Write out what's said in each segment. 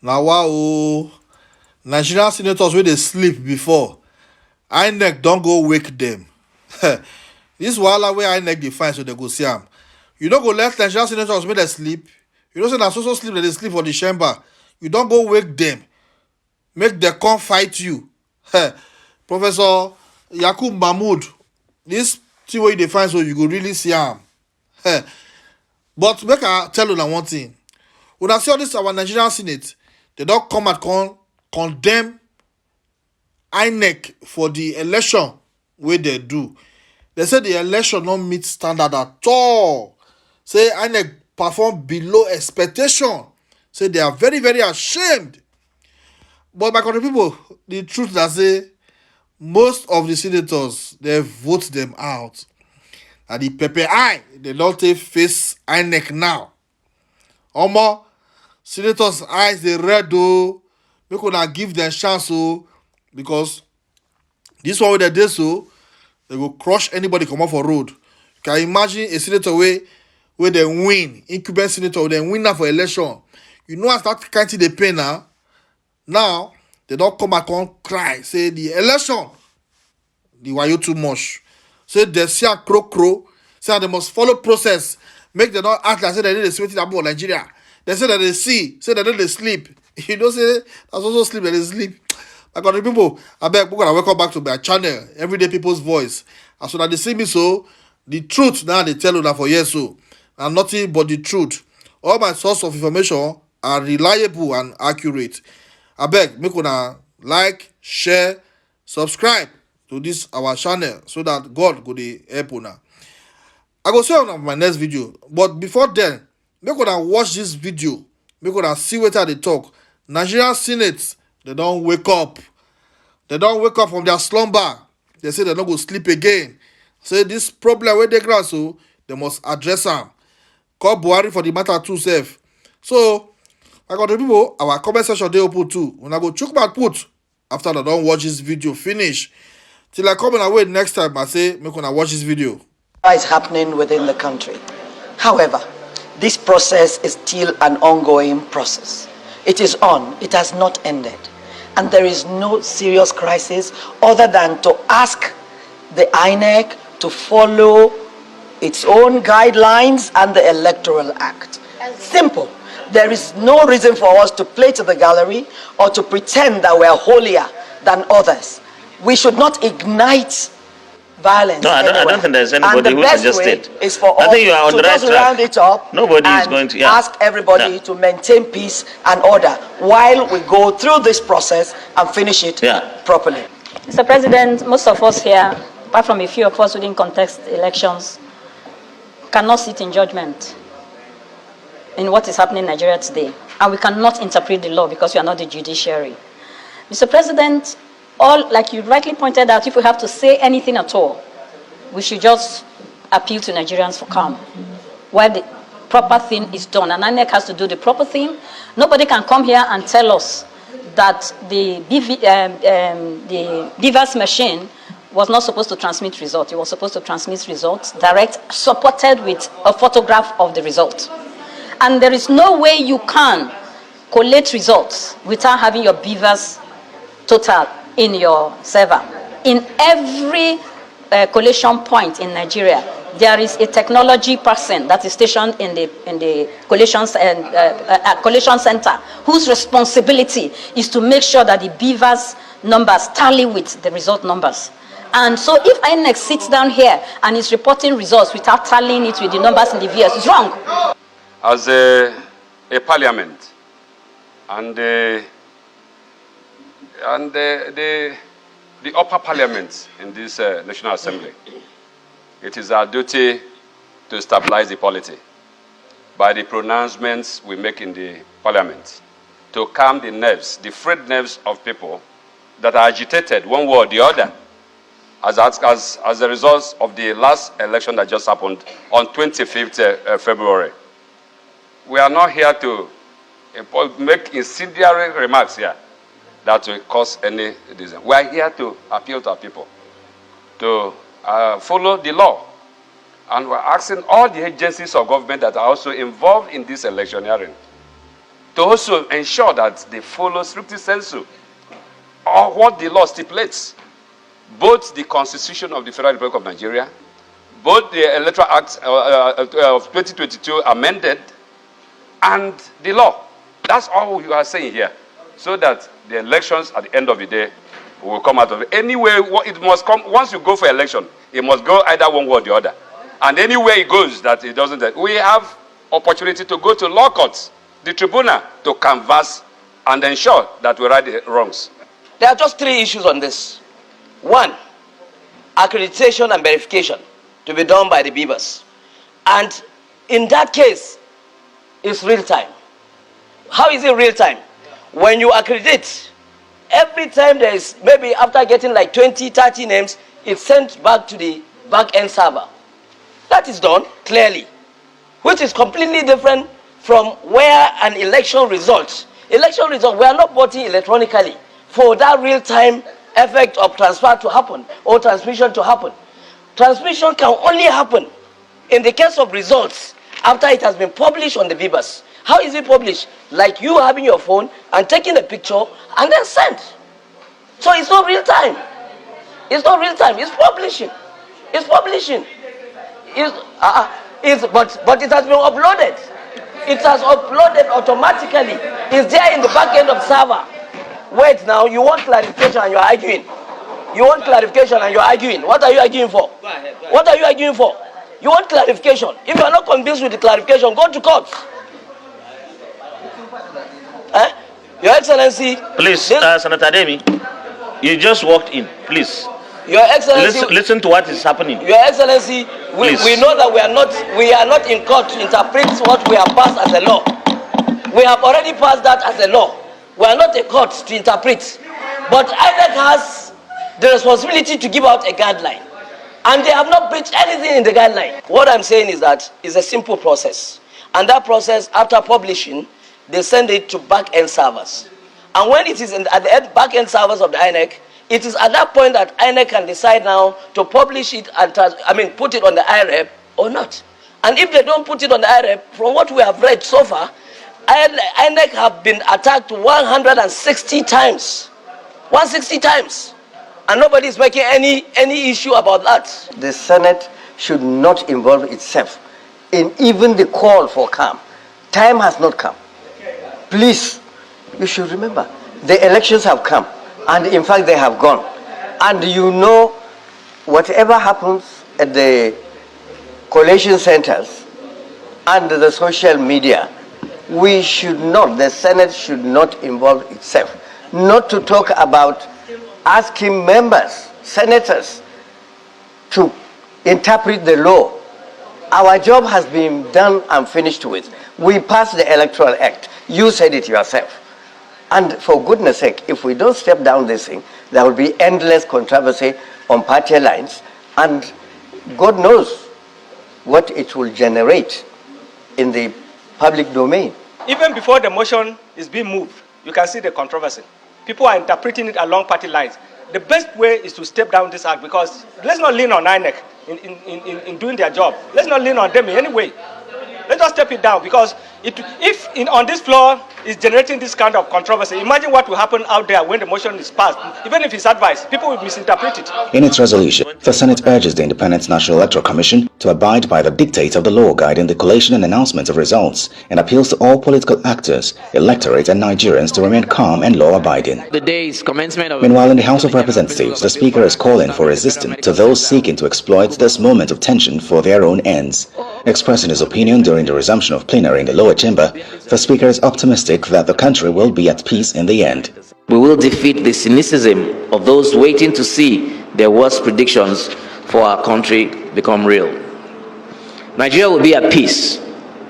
Now, wow, Nigerian senators wey dey sleep before, INEC don't go wake them. This wahala wey INEC dey find so they go see am. You don't go let Nigerian senators make dem sleep. You know say na so sleep they sleep for the chamber. You don't go wake them, make them come fight you. Professor Yakub Mahmood, this thing wey you dey find so you go really see am. But make I tell you one thing. When I see all this our Nigerian Senate, they don't come and condemn INEC for the election wey they do. They say the election not meet standard at all. Say INEC perform below expectation. Say they are very, very ashamed. But my country people, the truth that say most of the senators they vote them out. And the pepper eye, they don't take face INEC now. Omo, senators' eyes they red though. We could not give them chance so because this one with they do so, they will crush anybody come off a road. You can imagine a senator where they win, incumbent senator, they win now for election. You know as that kind of they pay now. Now they don't come back and cry, say the election, the why you too much. Say they see a crow, say they must follow process. Make them not act like say they need to sweat it about Nigeria. They say that they see, say that they sleep. You know, say that's also sleep that they sleep. I got the people. I beg, we're gonna welcome back to my channel, Everyday People's Voice. As soon as they see me so, the truth now they tell you that for years so, and nothing but the truth. All my source of information are reliable and accurate. I beg, make una like, share, subscribe to this our channel so that God go dey help una. I go say on my next video, but before then, make una watch this video. Make una see what they talk. Nigerian Senate, they don't wake up. They don't wake up from their slumber. They say they don't go sleep again. Say this problem where they grass so they must address them. Call Buhari for the matter too safe. So I got the people, our comment section they open too. When I go chook my put after I don't watch this video finish. Till I come and away next time, I say make una watch this video. Is happening within the country. However, this process is still an ongoing process. It is on, it has not ended. And there is no serious crisis other than to ask the INEC to follow its own guidelines and the Electoral Act. Simple. There is no reason for us to play to the gallery or to pretend that we are holier than others. We should not ignite violence. No, I don't think there's anybody who suggested. Is for I think you are on to the right just round it up. Nobody is going to ask everybody to maintain peace and order while we go through this process and finish it properly. Mr. President, most of us here, apart from a few of us who didn't contest elections, cannot sit in judgment in what is happening in Nigeria today. And we cannot interpret the law because we are not the judiciary. Mr. President, like you rightly pointed out, if we have to say anything at all, we should just appeal to Nigerians for calm while the proper thing is done. And INEC has to do the proper thing. Nobody can come here and tell us that the BVAS machine was not supposed to transmit results. It was supposed to transmit results direct, supported with a photograph of the result. And there is no way you can collate results without having your BVAS total in your server. In every collation point in Nigeria, there is a technology person that is stationed in the collations collation center, whose responsibility is to make sure that the BVAS numbers tally with the result numbers. And so if INEC sits down here and is reporting results without tallying it with the numbers in the VS, it's wrong. As a parliament and the upper parliament in this National Assembly, it is our duty to stabilize the polity by the pronouncements we make in the parliament, to calm the nerves, the frayed nerves of people that are agitated one way or the other as a result of the last election that just happened on 25th February. We are not here to make incendiary remarks here that will cause any disease. We are here to appeal to our people to follow the law. And we're asking all the agencies of government that are also involved in this electioneering to also ensure that they follow strictly sensu, or what the law stipulates. Both the Constitution of the Federal Republic of Nigeria, both the Electoral Act of 2022 amended, and the law. That's all you are saying here. So that the elections at the end of the day will come out of it. Anyway, it must come, once you go for election, it must go either one way or the other. And anywhere it goes that it doesn't, we have opportunity to go to law courts, the tribunal, to canvass and ensure that we right the wrongs. There are just three issues on this. One, accreditation and verification to be done by the beavers. And in that case, it's real time. How is it real time? When you accredit, every time there is, maybe after getting like 20, 30 names, it's sent back to the back-end server. That is done clearly, which is completely different from where an election result. Election result, we are not voting electronically for that real-time effect of transfer to happen or transmission to happen. Transmission can only happen in the case of results after it has been published on the beavers. How is it published? Like you having your phone and taking a picture and then send. So it's not real time. It's not real time. It's publishing. It's publishing. But it has been uploaded. It has uploaded automatically. It's there in the back end of server. Wait now, you want clarification and you're arguing. You want clarification and you're arguing. What are you arguing for? Go ahead. What are you arguing for? You want clarification. If you are not convinced with the clarification, go to court. Your Excellency. Please, Senator Ademi, you just walked in. Please. Your Excellency. Listen to what is happening. Your Excellency, we know that we are not in court to interpret what we have passed as a law. We have already passed that as a law. We are not a court to interpret. But INEC has the responsibility to give out a guideline. And they have not breached anything in the guideline. What I'm saying is that it's a simple process. And that process, after publishing, they send it to back-end servers. And when it is at the back-end servers of the INEC, it is at that point that INEC can decide now to publish it and put it on the IREP or not. And if they don't put it on the IREP, from what we have read so far, INEC have been attacked 160 times. 160 times. And nobody is making any issue about that. The Senate should not involve itself in even the call for calm. Time has not come. Please, you should remember, the elections have come, and in fact they have gone. And you know, whatever happens at the collation centers and the social media, we should not, the Senate should not involve itself. Not to talk about asking members, senators, to interpret the law. Our job has been done and finished with. We passed the Electoral Act. You said it yourself. And for goodness sake, if we don't step down this thing, there will be endless controversy on party lines, and God knows what it will generate in the public domain. Even before the motion is being moved, you can see the controversy. People are interpreting it along party lines. The best way is to step down this act, because let's not lean on INEC in doing their job. Let's not lean on them in any way. Let's just step it down, because if on this floor is generating this kind of controversy, imagine what will happen out there when the motion is passed. Even if it's advised, people will misinterpret it. In its resolution, the Senate urges the Independent National Electoral Commission to abide by the dictates of the law guiding the collation and announcement of results, and appeals to all political actors, electorate and Nigerians to remain calm and law-abiding. The day's commencement of Meanwhile, in the House of Representatives, the Speaker is calling for resistance to those seeking to exploit this moment of tension for their own ends. Expressing his opinion during the resumption of plenary in the lower chamber, the Speaker is optimistic that the country will be at peace in the end. We will defeat the cynicism of those waiting to see their worst predictions for our country become real. Nigeria will be at peace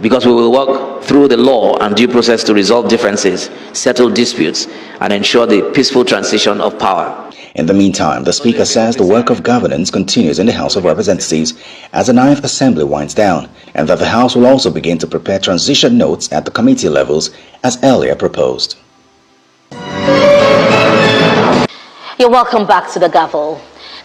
because we will work through the law and due process to resolve differences, settle disputes, and ensure the peaceful transition of power. In the meantime, the Speaker says the work of governance continues in the House of Representatives as the 9th Assembly winds down, and that the House will also begin to prepare transition notes at the committee levels as earlier proposed. You're welcome back to the gavel.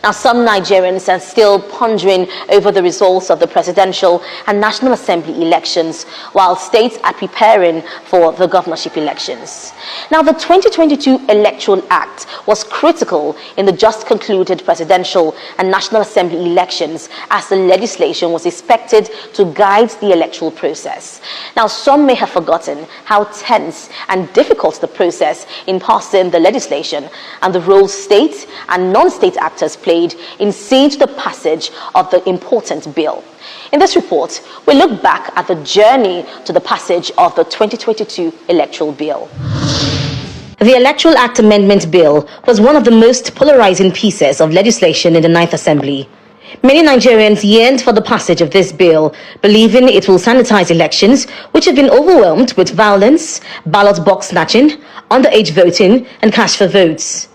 Now, some Nigerians are still pondering over the results of the presidential and National Assembly elections, while states are preparing for the governorship elections. Now, the 2022 Electoral Act was critical in the just concluded presidential and National Assembly elections, as the legislation was expected to guide the electoral process. Now, some may have forgotten how tense and difficult the process in passing the legislation and the role state and non-state actors played in seeing to the passage of the important bill. In this report, we look back at the journey to the passage of the 2022 electoral bill. The Electoral Act Amendment Bill was one of the most polarizing pieces of legislation in the 9th Assembly. Many Nigerians yearned for the passage of this bill, believing it will sanitize elections, which have been overwhelmed with violence, ballot box snatching, underage voting, and cash for votes.